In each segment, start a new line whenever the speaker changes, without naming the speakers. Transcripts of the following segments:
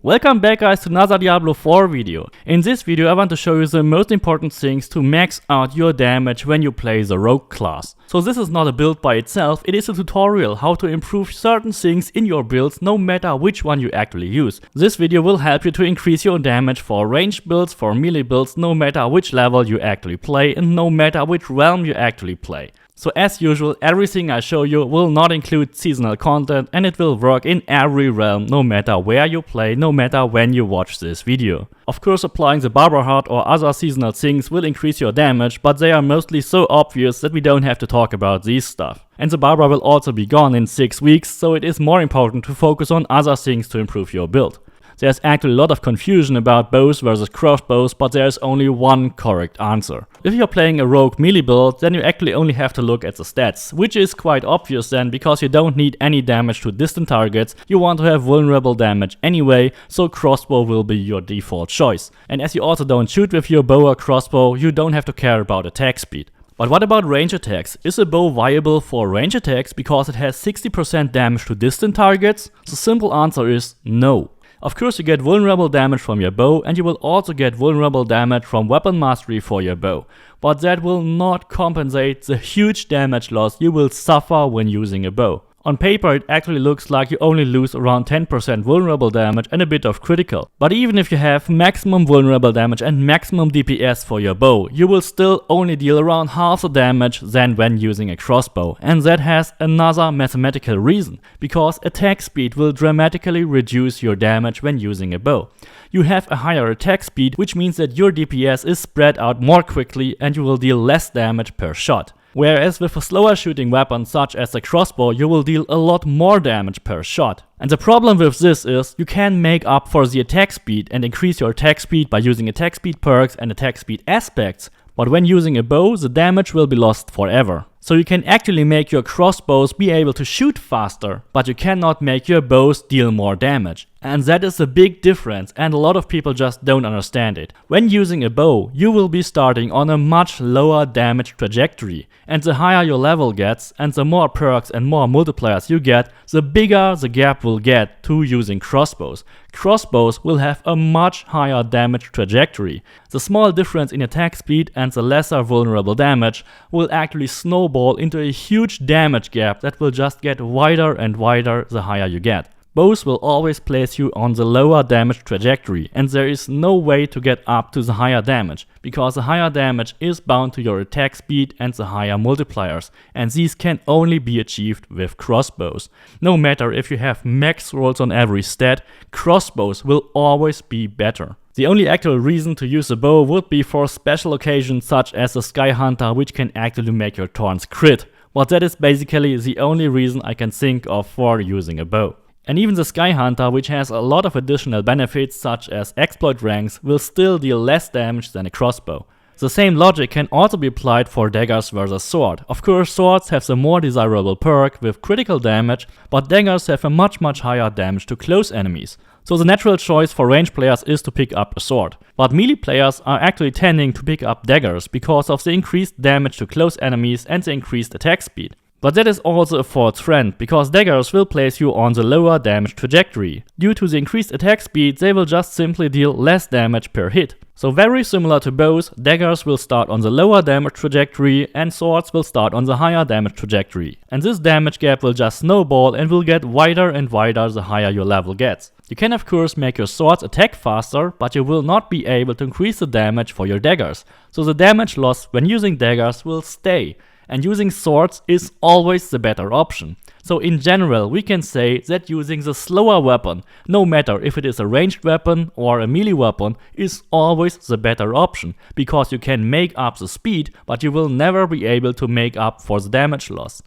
Welcome back guys to another Diablo 4 video. In this video I want to show you the most important things to max out your damage when you play the rogue class. So this is not a build by itself, it is a tutorial how to improve certain things in your builds no matter which one you actually use. This video will help you to increase your damage for ranged builds, for melee builds, no matter which level you actually play and no matter which realm you actually play. So as usual, everything I show you will not include seasonal content and it will work in every realm no matter where you play, no matter when you watch this video. Of course, applying the Barber Heart or other seasonal things will increase your damage, but they are mostly so obvious that we don't have to talk about these stuff. And the Barber will also be gone in 6 weeks, so it is more important to focus on other things to improve your build. There's actually a lot of confusion about bows versus crossbows, but there's only one correct answer. If you're playing a rogue melee build, then you actually only have to look at the stats, which is quite obvious then because you don't need any damage to distant targets, you want to have vulnerable damage anyway, so crossbow will be your default choice. And as you also don't shoot with your bow or crossbow, you don't have to care about attack speed. But what about range attacks? Is a bow viable for range attacks because it has 60% damage to distant targets? The simple answer is no. Of course you get vulnerable damage from your bow and you will also get vulnerable damage from weapon mastery for your bow, but that will not compensate the huge damage loss you will suffer when using a bow. On paper it actually looks like you only lose around 10% vulnerable damage and a bit of critical. But even if you have maximum vulnerable damage and maximum DPS for your bow, you will still only deal around half the damage than when using a crossbow. And that has another mathematical reason, because attack speed will dramatically reduce your damage when using a bow. You have a higher attack speed, which means that your DPS is spread out more quickly and you will deal less damage per shot. Whereas with a slower shooting weapon such as a crossbow, you will deal a lot more damage per shot. And the problem with this is you can make up for the attack speed and increase your attack speed by using attack speed perks and attack speed aspects, but when using a bow the damage will be lost forever. So you can actually make your crossbows be able to shoot faster, but you cannot make your bows deal more damage. And that is a big difference and a lot of people just don't understand it. When using a bow, you will be starting on a much lower damage trajectory. And the higher your level gets and the more perks and more multipliers you get, the bigger the gap will get to using crossbows. Crossbows will have a much higher damage trajectory. The small difference in attack speed and the lesser vulnerable damage will actually snowball into a huge damage gap that will just get wider and wider the higher you get. Bows will always place you on the lower damage trajectory and there is no way to get up to the higher damage, because the higher damage is bound to your attack speed and the higher multipliers, and these can only be achieved with crossbows. No matter if you have max rolls on every stat, crossbows will always be better. The only actual reason to use a bow would be for special occasions such as the Sky Hunter, which can actually make your taunts crit, but that is basically the only reason I can think of for using a bow. And even the Sky Hunter, which has a lot of additional benefits such as exploit ranks, will still deal less damage than a crossbow. The same logic can also be applied for daggers versus sword. Of course, swords have the more desirable perk with critical damage, but daggers have a much higher damage to close enemies. So the natural choice for range players is to pick up a sword. But melee players are actually tending to pick up daggers because of the increased damage to close enemies and the increased attack speed. But that is also a false trend, because daggers will place you on the lower damage trajectory. Due to the increased attack speed, they will just simply deal less damage per hit. So very similar to bows, daggers will start on the lower damage trajectory and swords will start on the higher damage trajectory. And this damage gap will just snowball and will get wider and wider the higher your level gets. You can of course make your swords attack faster, but you will not be able to increase the damage for your daggers. So the damage loss when using daggers will stay. And using swords is always the better option. So in general we can say that using the slower weapon, no matter if it is a ranged weapon or a melee weapon, is always the better option, because you can make up the speed, but you will never be able to make up for the damage loss.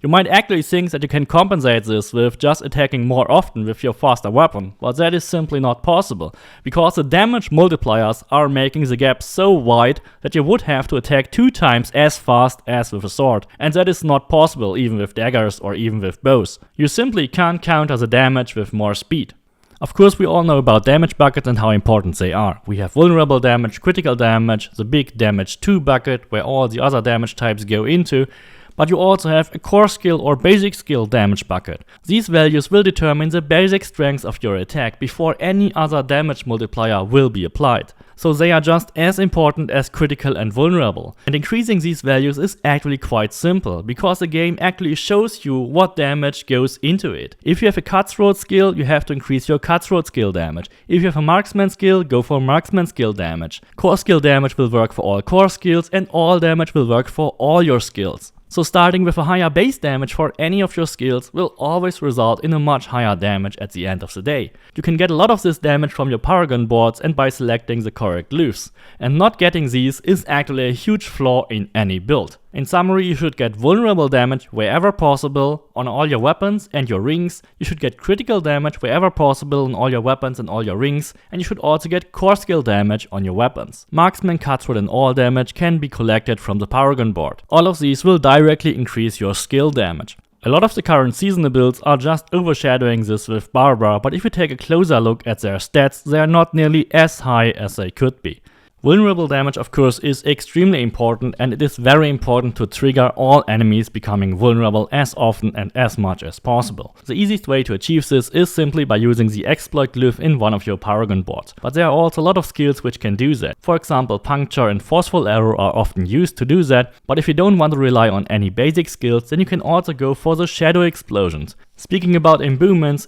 You might actually think that you can compensate this with just attacking more often with your faster weapon, but that is simply not possible, because the damage multipliers are making the gap so wide that you would have to attack 2 times as fast as with a sword, and that is not possible even with daggers or even with bows. You simply can't counter the damage with more speed. Of course we all know about damage buckets and how important they are. We have vulnerable damage, critical damage, the big damage 2 bucket where all the other damage types go into. but you also have a core skill or basic skill damage bucket. These values will determine the basic strength of your attack before any other damage multiplier will be applied. So they are just as important as critical and vulnerable. And increasing these values is actually quite simple, because the game actually shows you what damage goes into it. If you have a cutthroat skill, you have to increase your cutthroat skill damage. If you have a marksman skill, go for marksman skill damage. Core skill damage will work for all core skills, and all damage will work for all your skills. So starting with a higher base damage for any of your skills will always result in a much higher damage at the end of the day. You can get a lot of this damage from your Paragon boards and by selecting the correct glyphs. And not getting these is actually a huge flaw in any build. In summary, you should get vulnerable damage wherever possible on all your weapons and your rings. You should get critical damage wherever possible on all your weapons and all your rings. And you should also get core skill damage on your weapons. Marksman, cutthroat and all damage can be collected from the Paragon board. All of these will directly increase your skill damage. A lot of the current seasonal builds are just overshadowing this with Barbara, but if you take a closer look at their stats, they are not nearly as high as they could be. Vulnerable damage, of course, is extremely important, and it is very important to trigger all enemies becoming vulnerable as often and as much as possible. The easiest way to achieve this is simply by using the exploit glyph in one of your Paragon boards. But there are also a lot of skills which can do that. For example, puncture and forceful arrow are often used to do that, but if you don't want to rely on any basic skills, then you can also go for the shadow explosions. Speaking about imbuements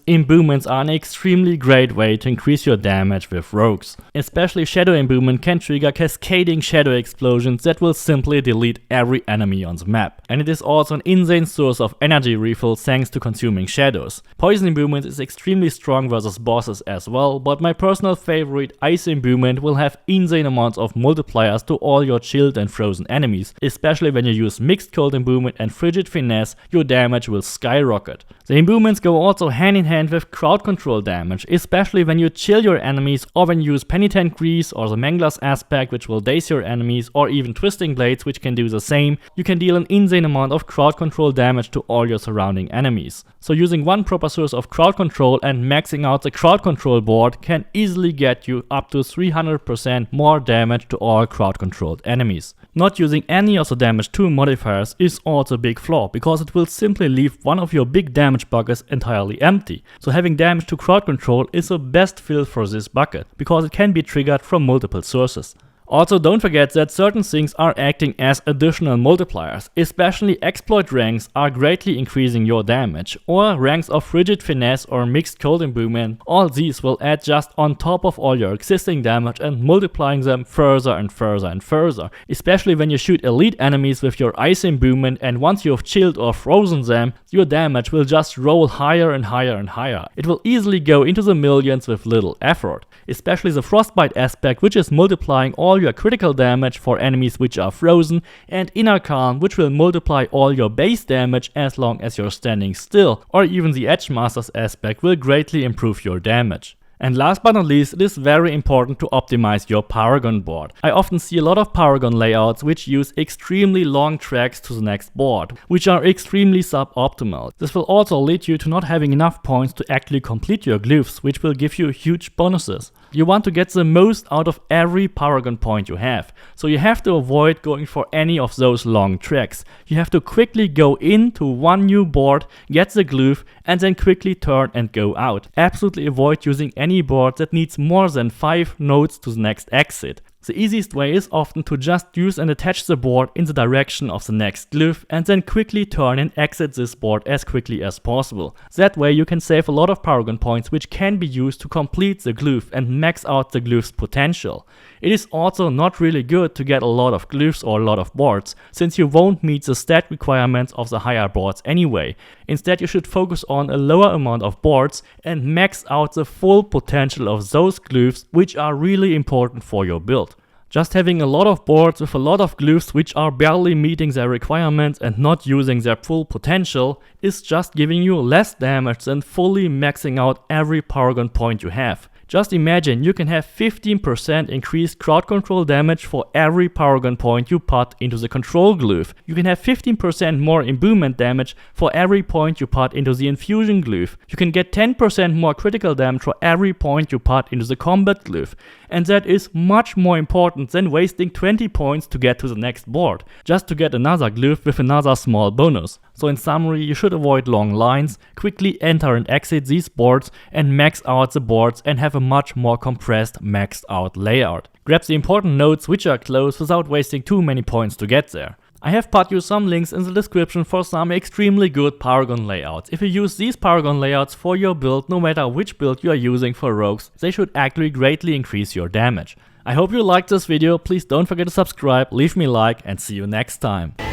are an extremely great way to increase your damage with rogues. Especially shadow imbuement can trigger cascading shadow explosions that will simply delete every enemy on the map. And it is also an insane source of energy refill thanks to consuming shadows. Poison imbuement is extremely strong versus bosses as well, but my personal favorite, ice imbuement, will have insane amounts of multipliers to all your chilled and frozen enemies. Especially when you use mixed cold imbuement and frigid finesse, your damage will skyrocket. The imbuements go also hand in hand with crowd control damage, especially when you chill your enemies or when you use penitent grease or the mangler's aspect, which will daze your enemies, or even twisting blades, which can do the same. You can deal an insane amount of crowd control damage to all your surrounding enemies. So using one proper source of crowd control and maxing out the crowd control board can easily get you up to 300% more damage to all crowd controlled enemies. Not using any of the damage 2 modifiers is also a big flaw, because it will simply leave one of your big damage buckets entirely empty. So having damage to crowd control is the best fill for this bucket, because it can be triggered from multiple sources. Also, don't forget that certain things are acting as additional multipliers, especially exploit ranks are greatly increasing your damage, or ranks of frigid finesse or mixed cold imbuement. All these will add just on top of all your existing damage and multiplying them further and further and further, especially when you shoot elite enemies with your ice imbuement, and once you have chilled or frozen them, your damage will just roll higher and higher and higher. It will easily go into the millions with little effort, especially the frostbite aspect, which is multiplying all your critical damage for enemies which are frozen, and inner calm, which will multiply all your base damage as long as you're standing still, or even the edge masters aspect will greatly improve your damage. And last but not least, it is very important to optimize your Paragon board. I often see a lot of Paragon layouts which use extremely long tracks to the next board, which are extremely suboptimal. This will also lead you to not having enough points to actually complete your glyphs, which will give you huge bonuses. You want to get the most out of every Paragon point you have, so you have to avoid going for any of those long tracks. You have to quickly go into one new board, get the glyph, and then quickly turn and go out. Absolutely avoid using any board that needs more than 5 nodes to the next exit. The easiest way is often to just use and attach the board in the direction of the next glyph and then quickly turn and exit this board as quickly as possible. That way you can save a lot of Paragon points which can be used to complete the glyph and max out the glyph's potential. It is also not really good to get a lot of glyphs or a lot of boards, since you won't meet the stat requirements of the higher boards anyway. Instead, you should focus on a lower amount of boards and max out the full potential of those glyphs which are really important for your build. Just having a lot of boards with a lot of glyphs which are barely meeting their requirements and not using their full potential is just giving you less damage than fully maxing out every Paragon point you have. Just imagine you can have 15% increased crowd control damage for every Paragon point you put into the control glyph. You can have 15% more imbuement damage for every point you put into the infusion glyph. You can get 10% more critical damage for every point you put into the combat glyph. And that is much more important important than wasting 20 points to get to the next board, just to get another glyph with another small bonus. So in summary, you should avoid long lines, quickly enter and exit these boards and max out the boards and have a much more compressed, maxed out layout. Grab the important nodes which are close without wasting too many points to get there. I have put you some links in the description for some extremely good Paragon layouts. If you use these Paragon layouts for your build, no matter which build you are using for rogues, they should actually greatly increase your damage. I hope you liked this video, please don't forget to subscribe, leave me a like and see you next time.